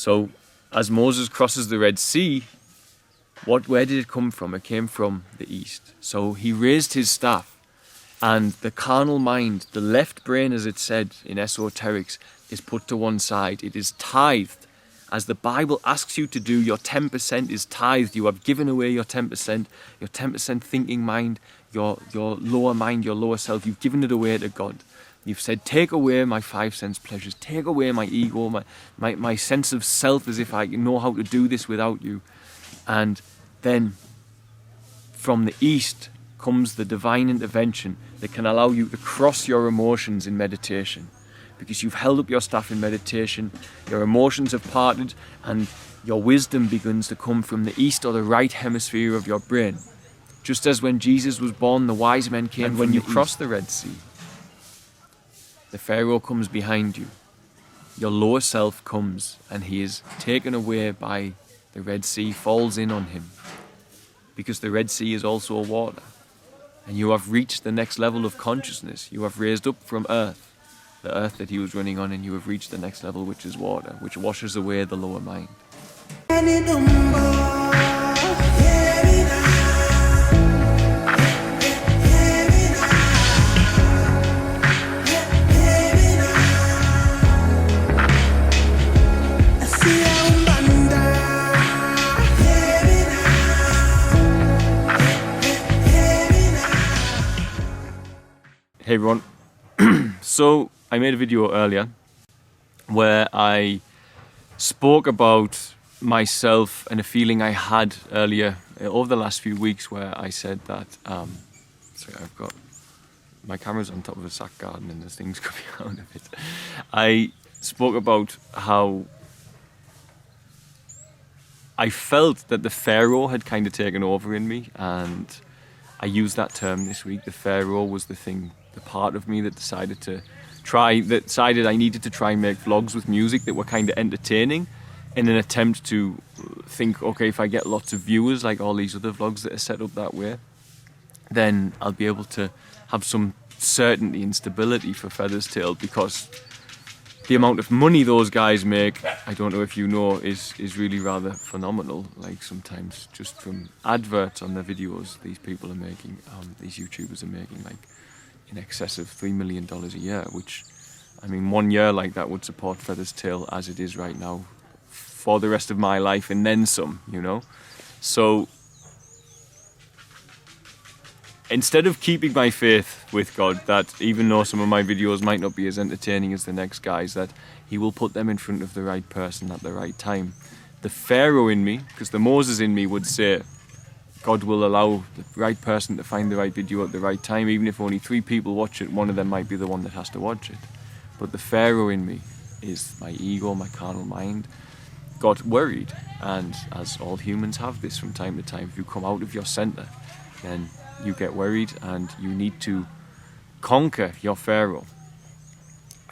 So as Moses crosses the Red Sea, where did it come from? It came from the east. So he raised his staff, and the carnal mind, the left brain, as it's said in Esoterics, is put to one side. It is tithed. As the Bible asks you to do, your 10% is tithed. You have given away your 10%, your 10% thinking mind, your lower mind, your lower self. You've given it away to God. You've said, take away my 5 sense pleasures, take away my ego, my sense of self, as if I know how to do this without you. And then from the east comes the divine intervention that can allow you to cross your emotions in meditation. Because you've held up your staff in meditation, your emotions have parted, and your wisdom begins to come from the east or the right hemisphere of your brain. Just as when Jesus was born, the wise men came. And when you cross the Red Sea, the Pharaoh comes behind you. Your lower self comes, and he is taken away by the Red Sea, falls in on him. Because the Red Sea is also water. And you have reached the next level of consciousness. You have raised up from earth, the earth that he was running on, and you have reached the next level, which is water, which washes away the lower mind. Hey everyone, so I made a video earlier where I spoke about myself and a feeling I had earlier over the last few weeks, where I said that, sorry, I've got my camera's on top of a sack garden and there's things coming out of it. I spoke about how I felt that the Pharaoh had kind of taken over in me, and I used that term this week. The Pharaoh was the thing, the part of me that decided I needed to try and make vlogs with music that were kind of entertaining, in an attempt to think, okay, if I get lots of viewers like all these other vlogs that are set up that way, then I'll be able to have some certainty and stability for Feather's Tail, because the amount of money those guys make, I don't know if you know, is really rather phenomenal. Like sometimes just from adverts on their videos, these people are making, these YouTubers are making like in excess of $3 million a year, which, I mean, 1 year like that would support Feather's Tail as it is right now for the rest of my life and then some, you know? So instead of keeping my faith with God, that even though some of my videos might not be as entertaining as the next guys, that he will put them in front of the right person at the right time. The Pharaoh in me, because the Moses in me would say, God will allow the right person to find the right video at the right time. Even if only 3 people watch it, one of them might be the one that has to watch it. But the Pharaoh in me is my ego, my carnal mind, got worried. And as all humans have this from time to time, if you come out of your center, then you get worried and you need to conquer your Pharaoh.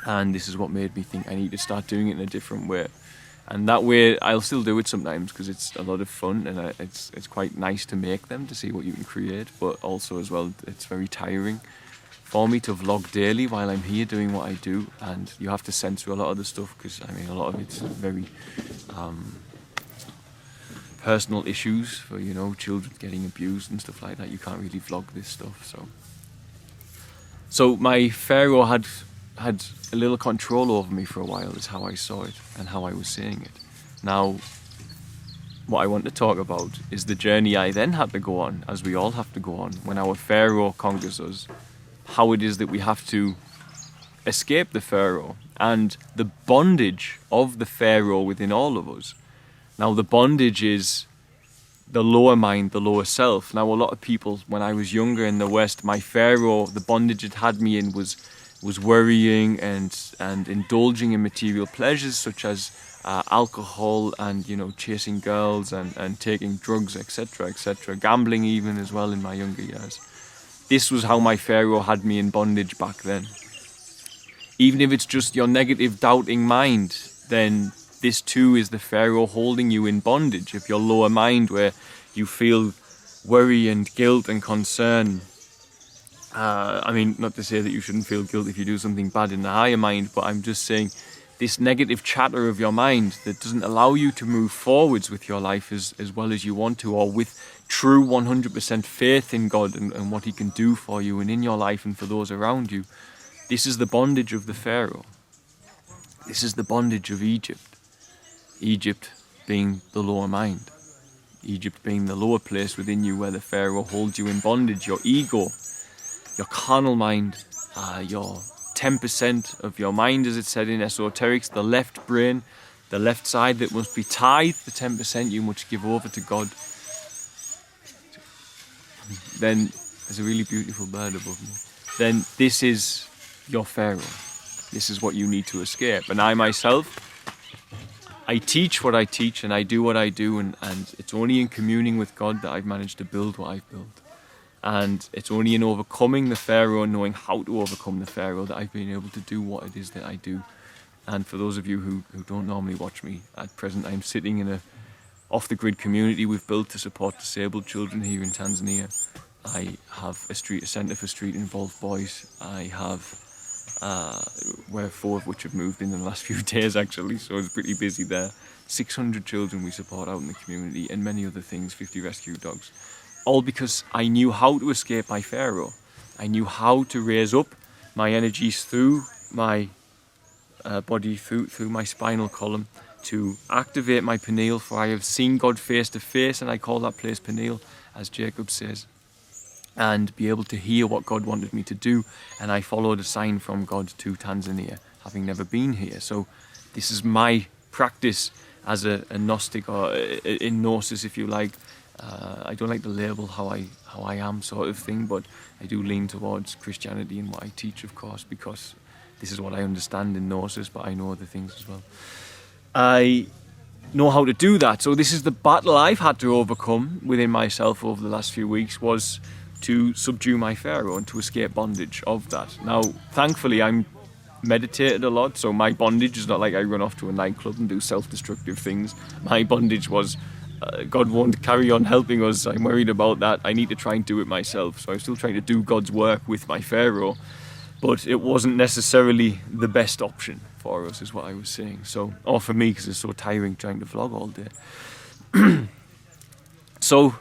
And this is what made me think I need to start doing it in a different way. And that way, I'll still do it sometimes because it's a lot of fun, and it's quite nice to make them, to see what you can create. But also as well, it's very tiring for me to vlog daily while I'm here doing what I do. And you have to censor a lot of the stuff because, I mean, a lot of it's very personal issues for, you know, children getting abused and stuff like that. You can't really vlog this stuff. So my Pharaoh had a little control over me for a while, is how I saw it and how I was seeing it. Now, what I want to talk about is the journey I then had to go on, as we all have to go on, when our Pharaoh conquers us, how it is that we have to escape the Pharaoh, and the bondage of the Pharaoh within all of us. Now, the bondage is the lower mind, the lower self. Now, a lot of people, when I was younger in the West, my Pharaoh, the bondage it had me in was worrying and indulging in material pleasures such as alcohol and, you know, chasing girls and taking drugs, etc., etc., gambling even as well in my younger years. This was how my Pharaoh had me in bondage back then. Even if it's just your negative doubting mind, then this too is the Pharaoh holding you in bondage. If your lower mind, where you feel worry and guilt and concern, I mean, not to say that you shouldn't feel guilt if you do something bad in the higher mind, but I'm just saying this negative chatter of your mind that doesn't allow you to move forwards with your life as well as you want to, or with true 100% faith in God and what he can do for you and in your life and for those around you. This is the bondage of the Pharaoh. This is the bondage of Egypt. Egypt being the lower mind. Egypt being the lower place within you where the Pharaoh holds you in bondage. Your ego, your carnal mind, your 10% of your mind, as it said in Esoterics, the left brain, the left side that must be tithed, the 10% you must give over to God. Then there's a really beautiful bird above me. Then this is your Pharaoh. This is what you need to escape. And I myself, I teach what I teach and I do what I do, and it's only in communing with God that I've managed to build what I've built. And it's only in overcoming the Pharaoh and knowing how to overcome the Pharaoh that I've been able to do what it is that I do. And for those of you who don't normally watch me, at present I'm sitting in a off-the-grid community we've built to support disabled children here in Tanzania. I have a centre for street-involved boys. I have, where 4 of which have moved in the last few days actually, so it's pretty busy there. 600 children we support out in the community, and many other things, 50 rescue dogs. All because I knew how to escape my Pharaoh. I knew how to raise up my energies through my body, through my spinal column, to activate my pineal, for I have seen God face to face, and I call that place pineal, as Jacob says, and be able to hear what God wanted me to do. And I followed a sign from God to Tanzania, having never been here. So this is my practice as a Gnostic, or in Gnosis if you like. I don't like the label how I am sort of thing, but I do lean towards Christianity in what I teach, of course, because this is what I understand in Gnosis, but I know other things as well. I know how to do that. So this is the battle I've had to overcome within myself over the last few weeks, was to subdue my Pharaoh and to escape bondage of that. Now, thankfully, I'm meditated a lot, so my bondage is not like I run off to a nightclub and do self-destructive things. My bondage was God won't carry on helping us. I'm worried about that. I need to try and do it myself. So I'm still trying to do God's work with my Pharaoh, but it wasn't necessarily the best option for us, is what I was saying. So, or for me, because it's so tiring trying to vlog all day. So,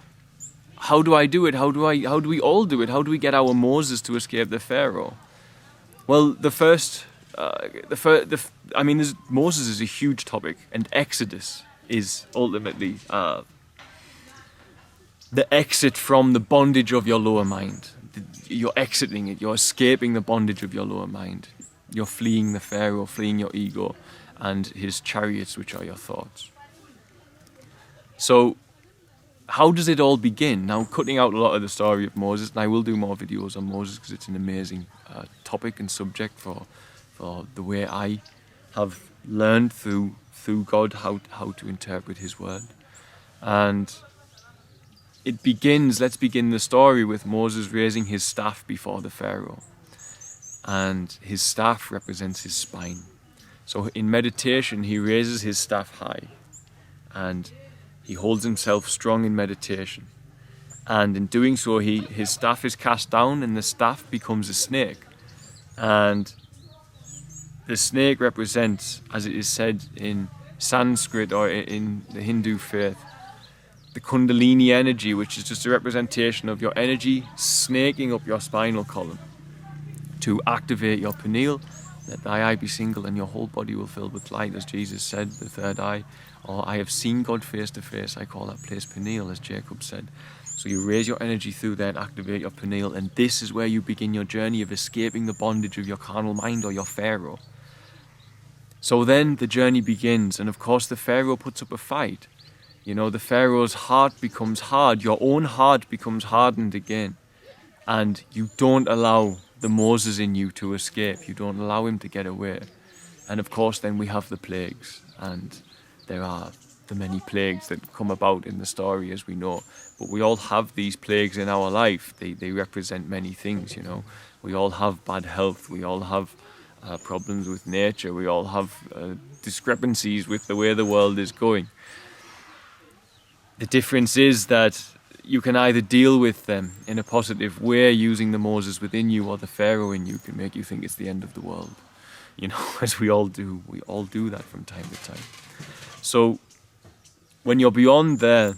how do I do it? How do we all do it? How do we get our Moses to escape the Pharaoh? Well, Moses is a huge topic, and Exodus is ultimately the exit from the bondage of your lower mind. You're exiting it, you're escaping the bondage of your lower mind. You're fleeing the Pharaoh, fleeing your ego and his chariots, which are your thoughts. So, how does it all begin? Now, cutting out a lot of the story of Moses, and I will do more videos on Moses because it's an amazing topic and subject for the way I have learned through God how to interpret his word. And let's begin the story with Moses raising his staff before the Pharaoh. And his staff represents his spine. So in meditation, he raises his staff high and he holds himself strong in meditation. And in doing so, his staff is cast down and the staff becomes a snake. And the snake represents, as it is said in Sanskrit or in the Hindu faith, the Kundalini energy, which is just a representation of your energy snaking up your spinal column to activate your pineal. Let thy eye be single and your whole body will fill with light, as Jesus said, the third eye. Or I have seen God face to face, I call that place pineal, as Jacob said. So you raise your energy through there and activate your pineal, and this is where you begin your journey of escaping the bondage of your carnal mind or your Pharaoh. So then the journey begins, and of course the Pharaoh puts up a fight. You know, the Pharaoh's heart becomes hard, your own heart becomes hardened again, and you don't allow the Moses in you to escape, you don't allow him to get away. And of course then we have the plagues, and there are the many plagues that come about in the story, as we know. But we all have these plagues in our life. They represent many things, you know. We all have bad health, we all have problems with nature, we all have discrepancies with the way the world is going. The difference is that you can either deal with them in a positive way, using the Moses within you, or the Pharaoh in you can make you think it's the end of the world. you know, as we all do. We all do that from time to time. So when you're beyond there,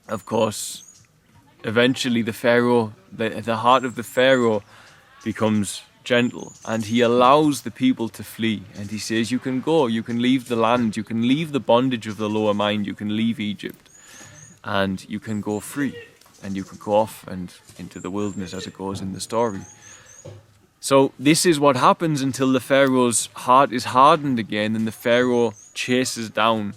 of course, eventually the Pharaoh, the heart of the Pharaoh becomes gentle, and he allows the people to flee, and he says, you can go, you can leave the land, you can leave the bondage of the lower mind, you can leave Egypt, and you can go free, and you can go off and into the wilderness, as it goes in the story. So this is what happens until the Pharaoh's heart is hardened again, and the Pharaoh chases down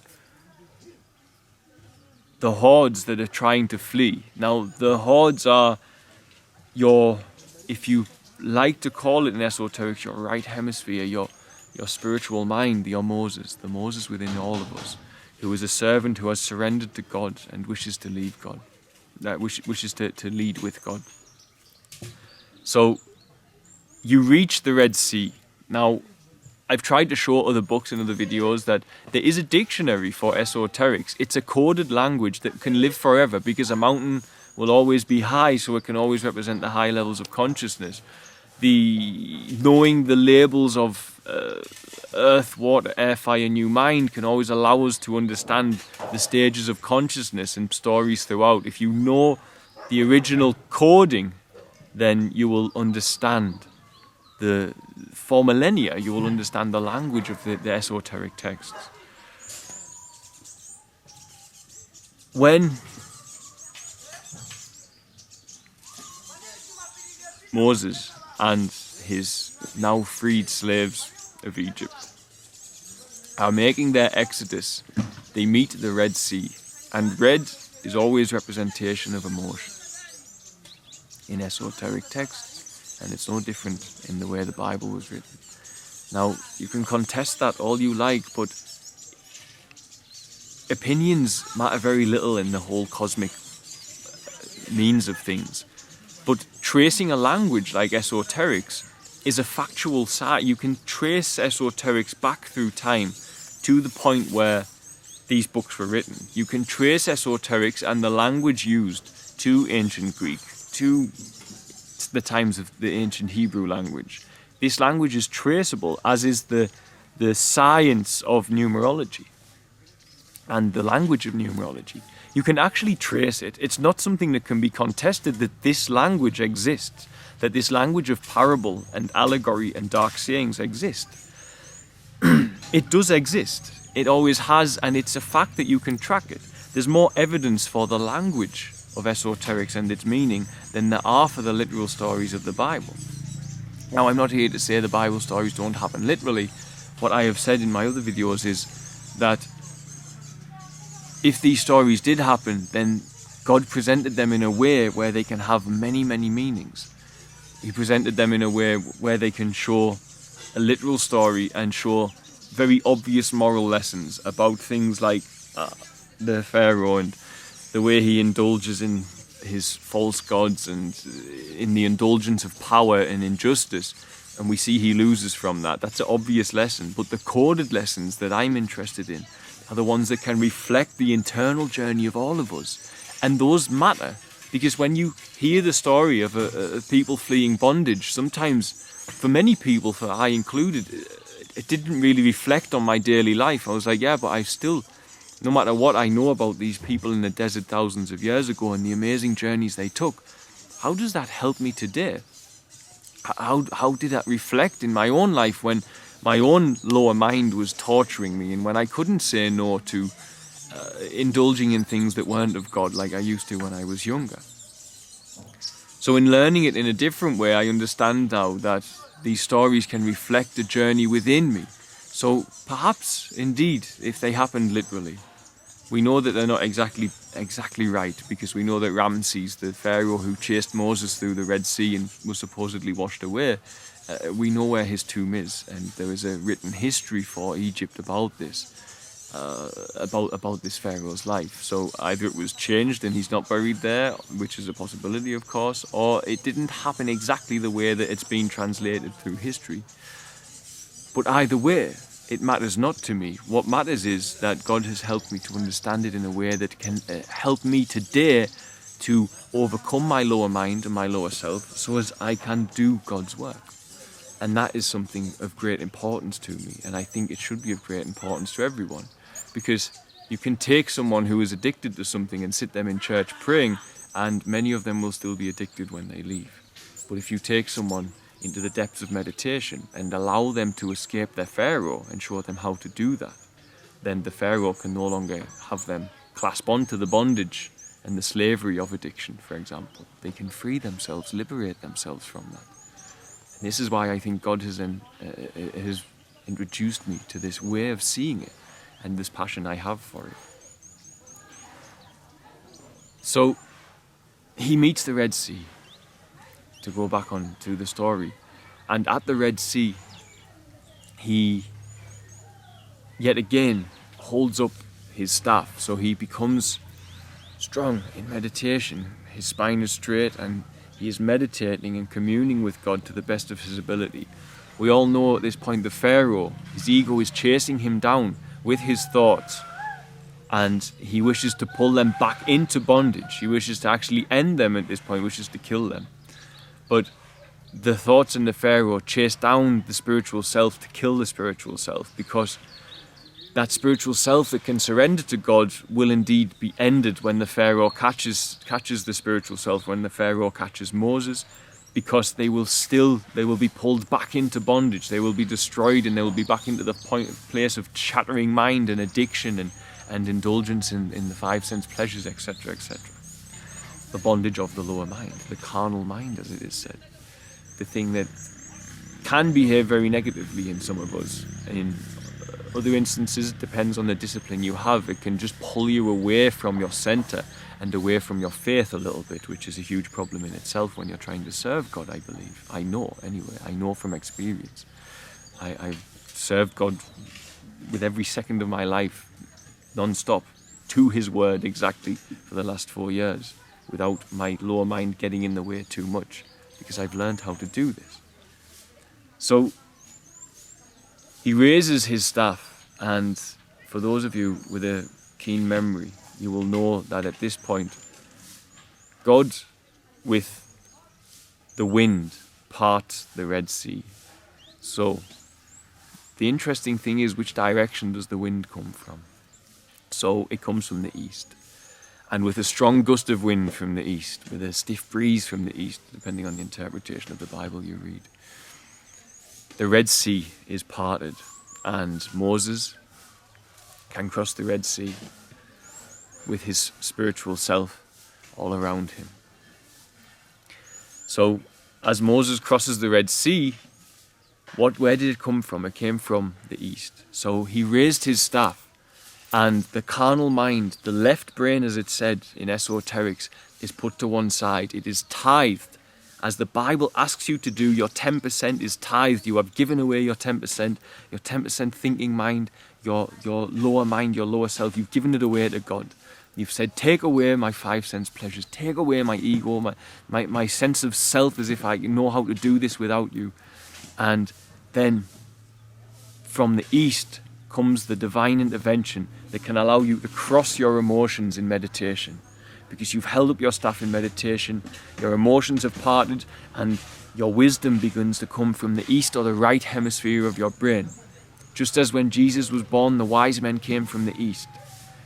the hordes that are trying to flee. Now the hordes are if you like to call it in esoterics, your right hemisphere, your spiritual mind, your Moses, the Moses within all of us, who is a servant who has surrendered to God and wishes to lead God, wishes to lead with God. So you reach the Red Sea. Now, I've tried to show other books and other videos that there is a dictionary for esoterics. It's a coded language that can live forever, because a mountain will always be high, so it can always represent the high levels of consciousness. Knowing the labels of earth, water, air, fire, new mind can always allow us to understand the stages of consciousness and stories throughout. If you know the original coding, then you will understand for millennia, you will understand the language of the esoteric texts. When Moses and his now freed slaves of Egypt are making their exodus, they meet the Red Sea, and red is always representation of emotion in esoteric texts, and it's no different in the way the Bible was written. Now, you can contest that all you like, but opinions matter very little in the whole cosmic means of things. But tracing a language like esoterics is a factual science. You can trace esoterics back through time to the point where these books were written. You can trace esoterics and the language used to ancient Greek, to the times of the ancient Hebrew language. This language is traceable, as is the science of numerology and the language of numerology. You can actually trace it. It's not something that can be contested that this language exists, that this language of parable and allegory and dark sayings exist. It does exist. It always has, and it's a fact that you can track it. There's more evidence for the language of esoterics and its meaning than there are for the literal stories of the Bible. Now, I'm not here to say the Bible stories don't happen literally. What I have said in my other videos is that if these stories did happen, then God presented them in a way where they can have many, many meanings. He presented them in a way where they can show a literal story and show very obvious moral lessons about things like the Pharaoh and the way he indulges in his false gods and in the indulgence of power and injustice. And we see he loses from that. That's an obvious lesson. But the coded lessons that I'm interested in are the ones that can reflect the internal journey of all of us. And those matter, because when you hear the story of people fleeing bondage, sometimes, for many people, for I included, it didn't really reflect on my daily life. I was like, yeah, but I still, no matter what I know about these people in the desert thousands of years ago and the amazing journeys they took, how does that help me today? How did that reflect in my own life when my own lower mind was torturing me and when I couldn't say no to indulging in things that weren't of God like I used to when I was younger? So in learning it in a different way, I understand now that these stories can reflect a journey within me. So perhaps, indeed, if they happened literally, we know that they're not exactly right, because we know that Ramses, the Pharaoh who chased Moses through the Red Sea and was supposedly washed away, we know where his tomb is, and there is a written history for Egypt about this, about this Pharaoh's life. So either it was changed and he's not buried there, which is a possibility, of course, or it didn't happen exactly the way that it's been translated through history. But either way, it matters not to me. What matters is that God has helped me to understand it in a way that can help me today to overcome my lower mind and my lower self, so as I can do God's work. And that is something of great importance to me, and I think it should be of great importance to everyone, because you can take someone who is addicted to something and sit them in church praying, and many of them will still be addicted when they leave. But if you take someone into the depths of meditation and allow them to escape their Pharaoh and show them how to do that, then the Pharaoh can no longer have them clasp onto the bondage and the slavery of addiction, for example. They can free themselves, liberate themselves from that. And this is why I think God has introduced me to this way of seeing it and this passion I have for it. So he meets the Red Sea, to go back on to the story, and at the Red Sea he yet again holds up his staff, so he becomes strong in meditation. His spine is straight and he is meditating and communing with God to the best of his ability. We all know at this point the Pharaoh, his ego is chasing him down with his thoughts, and he wishes to pull them back into bondage. He wishes to actually end them at this point, wishes to kill them. But the thoughts in the Pharaoh chase down the spiritual self to kill the spiritual self, because that spiritual self that can surrender to God will indeed be ended when the Pharaoh catches the spiritual self, when the Pharaoh catches Moses, because they will be pulled back into bondage. They will be destroyed, and they will be back into the place of chattering mind and addiction and indulgence in the five sense pleasures, etc., etc. The bondage of the lower mind, the carnal mind, as it is said. The thing that can behave very negatively in some of us. In other instances, it depends on the discipline you have. It can just pull you away from your center and away from your faith a little bit, which is a huge problem in itself when you're trying to serve God, I believe. I know, anyway. I know from experience. I've served God with every second of my life, non-stop, to his word exactly for the last 4 years, without my lower mind getting in the way too much, because I've learned how to do this. So he raises his staff, and for those of you with a keen memory, you will know that at this point, God, with the wind, parts the Red Sea. So the interesting thing is, which direction does the wind come from? So it comes from the east. And with a strong gust of wind from the east, with a stiff breeze from the east, depending on the interpretation of the Bible you read, the Red Sea is parted, and Moses can cross the Red Sea with his spiritual self all around him. So as Moses crosses the Red Sea, where did it come from? It came from the east. So he raised his staff, and the carnal mind, the left brain, as it's said in Esoterics, is put to one side. It is tithed. As the Bible asks you to do, your 10% is tithed. You have given away your 10%, your 10% thinking mind, your lower mind, your lower self. You've given it away to God. You've said, take away my five sense pleasures, take away my ego, my sense of self, as if I know how to do this without you. And then from the east comes the divine intervention that can allow you to cross your emotions in meditation. Because you've held up your staff in meditation, your emotions have parted, and your wisdom begins to come from the east or the right hemisphere of your brain. Just as when Jesus was born, the wise men came from the east.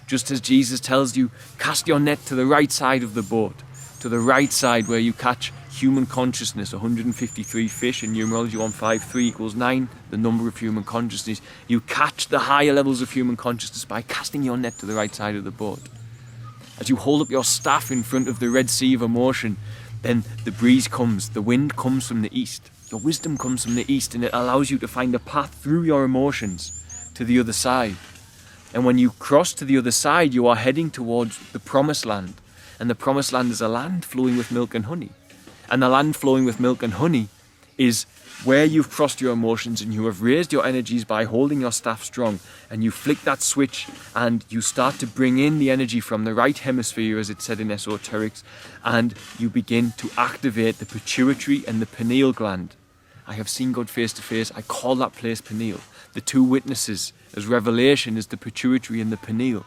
Just as Jesus tells you, cast your net to the right side of the boat, to the right side where you catch human consciousness, 153 fish in numerology 153 equals 9, the number of human consciousness. You catch the higher levels of human consciousness by casting your net to the right side of the boat. As you hold up your staff in front of the Red Sea of emotion, then the breeze comes, the wind comes from the east. Your wisdom comes from the east, and it allows you to find a path through your emotions to the other side. And when you cross to the other side, you are heading towards the promised land. And the promised land is a land flowing with milk and honey. And the land flowing with milk and honey is where you've crossed your emotions and you have raised your energies by holding your staff strong, and you flick that switch and you start to bring in the energy from the right hemisphere, as it's said in Esoterics, and you begin to activate the pituitary and the pineal gland. I have seen God face to face. I call that place pineal. The two witnesses as revelation is the pituitary and the pineal.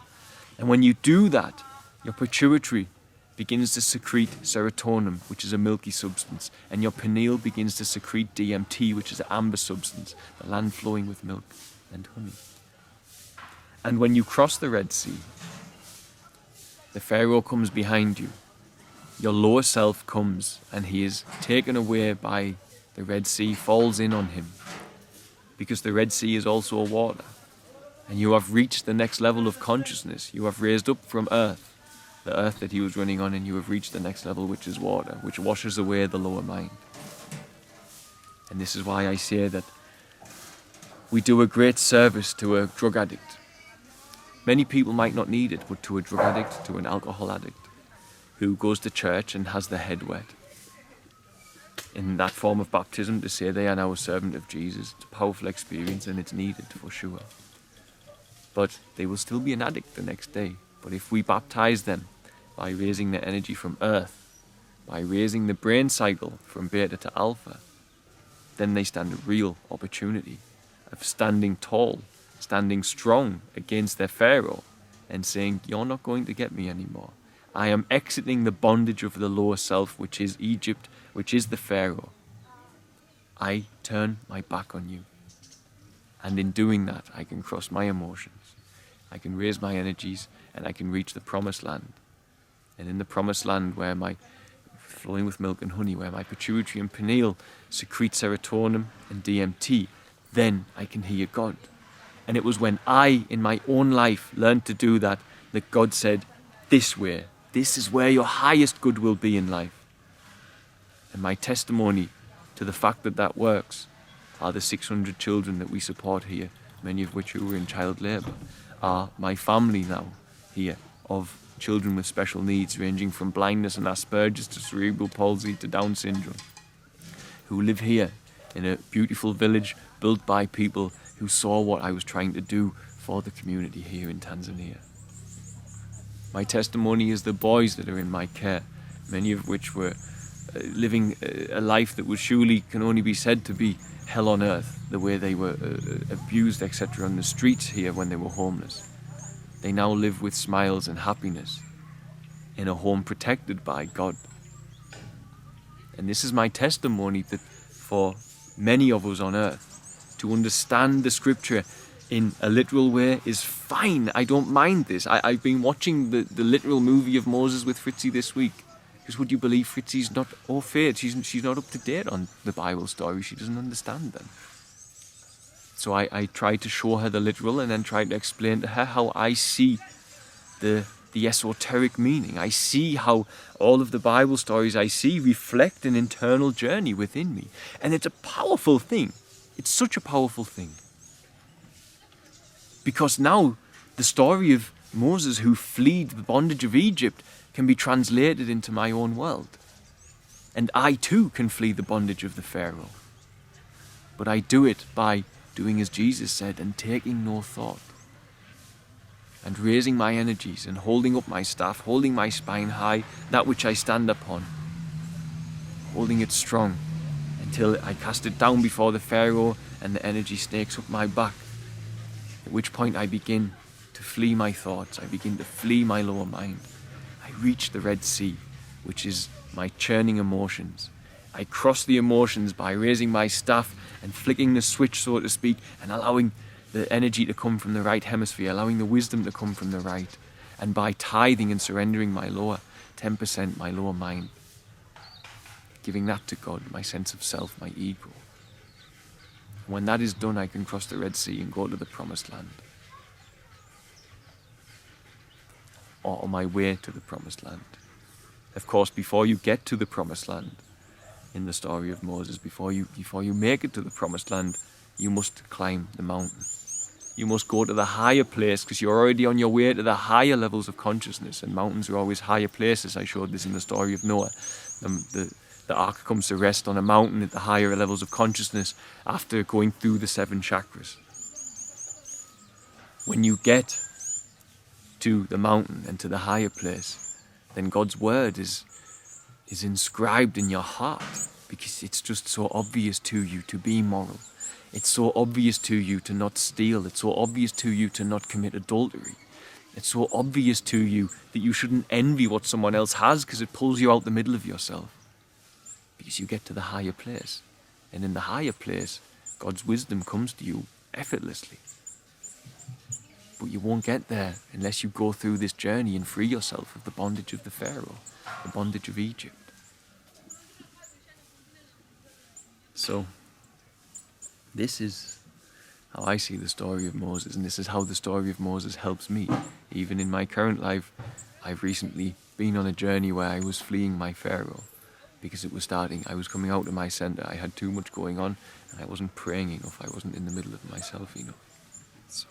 And when you do that, your pituitary begins to secrete serotonin, which is a milky substance, and your pineal begins to secrete DMT, which is an amber substance, the land flowing with milk and honey. And when you cross the Red Sea, the Pharaoh comes behind you. Your lower self comes, and he is taken away by the Red Sea, falls in on him, because the Red Sea is also a water. And you have reached the next level of consciousness. You have raised up from earth, the earth that he was running on, and you have reached the next level, which is water, which washes away the lower mind. And this is why I say that we do a great service to a drug addict. Many people might not need it, but to a drug addict, to an alcohol addict, who goes to church and has their head wet, in that form of baptism, to say they are now a servant of Jesus, it's a powerful experience and it's needed for sure. But they will still be an addict the next day. But if we baptize them by raising their energy from earth, by raising the brain cycle from beta to alpha, then they stand a real opportunity of standing tall, standing strong against their Pharaoh and saying, you're not going to get me anymore. I am exiting the bondage of the lower self, which is Egypt, which is the Pharaoh. I turn my back on you. And in doing that, I can cross my emotions. I can raise my energies and I can reach the promised land. And in the promised land, where my flowing with milk and honey, where my pituitary and pineal secrete serotonin and DMT, then I can hear God. And it was when I, in my own life, learned to do that, that God said, this way, this is where your highest good will be in life. And my testimony to the fact that that works are the 600 children that we support here, many of which who were in child labour, are my family now here of children with special needs, ranging from blindness and Asperger's to cerebral palsy to Down syndrome, who live here in a beautiful village built by people who saw what I was trying to do for the community here in Tanzania. My testimony is the boys that are in my care, many of which were living a life that was surely can only be said to be hell on earth, the way they were abused, etc., on the streets here when they were homeless. They now live with smiles and happiness in a home protected by God. And this is my testimony that for many of us on earth, to understand the scripture in a literal way is fine. I don't mind this. I've been watching the literal movie of Moses with Fritzi this week. Because would you believe Fritzi's not au fait? She's not up to date on the Bible story. She doesn't understand them. So I tried to show her the literal and then tried to explain to her how I see the esoteric meaning. I see how all of the Bible stories I see reflect an internal journey within me. And it's a powerful thing. It's such a powerful thing. Because now the story of Moses who fled the bondage of Egypt can be translated into my own world. And I too can flee the bondage of the Pharaoh. But I do it by doing as Jesus said and taking no thought. And raising my energies and holding up my staff, holding my spine high, that which I stand upon. Holding it strong until I cast it down before the Pharaoh and the energy snakes up my back. At which point I begin to flee my thoughts. I begin to flee my lower mind. I reach the Red Sea, which is my churning emotions. I cross the emotions by raising my staff and flicking the switch, so to speak, and allowing the energy to come from the right hemisphere, allowing the wisdom to come from the right, and by tithing and surrendering my lower 10%, my lower mind, giving that to God, my sense of self, my ego. When that is done, I can cross the Red Sea and go to the promised land. Or on my way to the promised land. Of course, before you get to the promised land, in the story of Moses, before you make it to the promised land, you must climb the mountain. You must go to the higher place, because you're already on your way to the higher levels of consciousness, and mountains are always higher places. I showed this in the story of Noah. The ark comes to rest on a mountain at the higher levels of consciousness after going through the 7 chakras. When you get to the mountain and to the higher place, then God's word is inscribed in your heart, because it's just so obvious to you to be moral. It's so obvious to you to not steal. It's so obvious to you to not commit adultery. It's so obvious to you that you shouldn't envy what someone else has, because it pulls you out the middle of yourself. Because you get to the higher place. And in the higher place, God's wisdom comes to you effortlessly. But you won't get there unless you go through this journey and free yourself of the bondage of the Pharaoh, the bondage of Egypt. So, this is how I see the story of Moses, and this is how the story of Moses helps me. Even in my current life, I've recently been on a journey where I was fleeing my Pharaoh, because it was starting. I was coming out of my center. I had too much going on, and I wasn't praying enough. I wasn't in the middle of myself enough. So.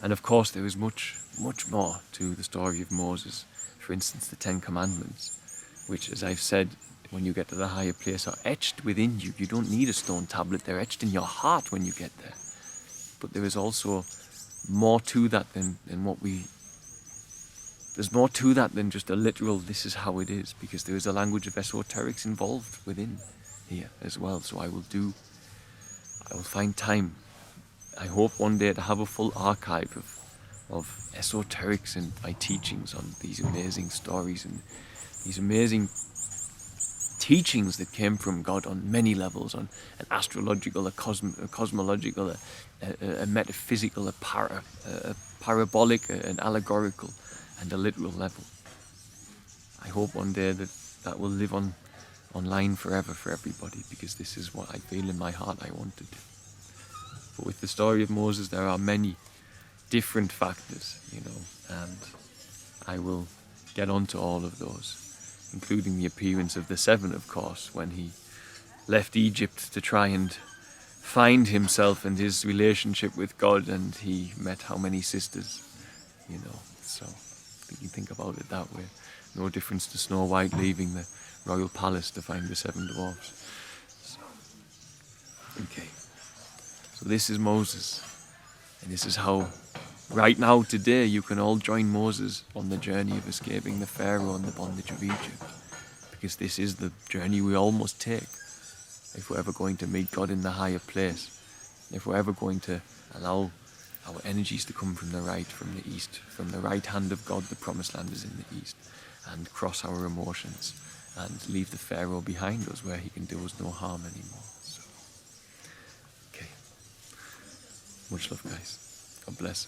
And of course, there is much, much more to the story of Moses. For instance, the 10 Commandments, which, as I've said, when you get to the higher place, are etched within you. You don't need a stone tablet. They're etched in your heart when you get there. But there is also more to that than what we... There's more to that than just a literal, this is how it is, because there is a language of esoterics involved within here as well. So I will find time, I hope one day, to have a full archive of esoterics and my teachings on these amazing stories and these amazing teachings that came from God on many levels, on an astrological, a cosmological, a metaphysical, a parabolic, an allegorical, and a literal level. I hope one day that will live online forever for everybody, because this is what I feel in my heart I want to do. But with the story of Moses, there are many different factors, and I will get onto all of those, including the appearance of the 7, of course, when he left Egypt to try and find himself and his relationship with God, and he met how many sisters, so you think about it that way. No difference to Snow White leaving the royal palace to find the 7 dwarfs. Okay. So this is Moses. And this is how, right now, today, you can all join Moses on the journey of escaping the Pharaoh and the bondage of Egypt. Because this is the journey we all must take if we're ever going to meet God in the higher place. If we're ever going to allow our energies to come from the right, from the east, from the right hand of God. The promised land is in the east, and cross our emotions and leave the Pharaoh behind us, where he can do us no harm anymore. So, okay. Much love, guys. God bless.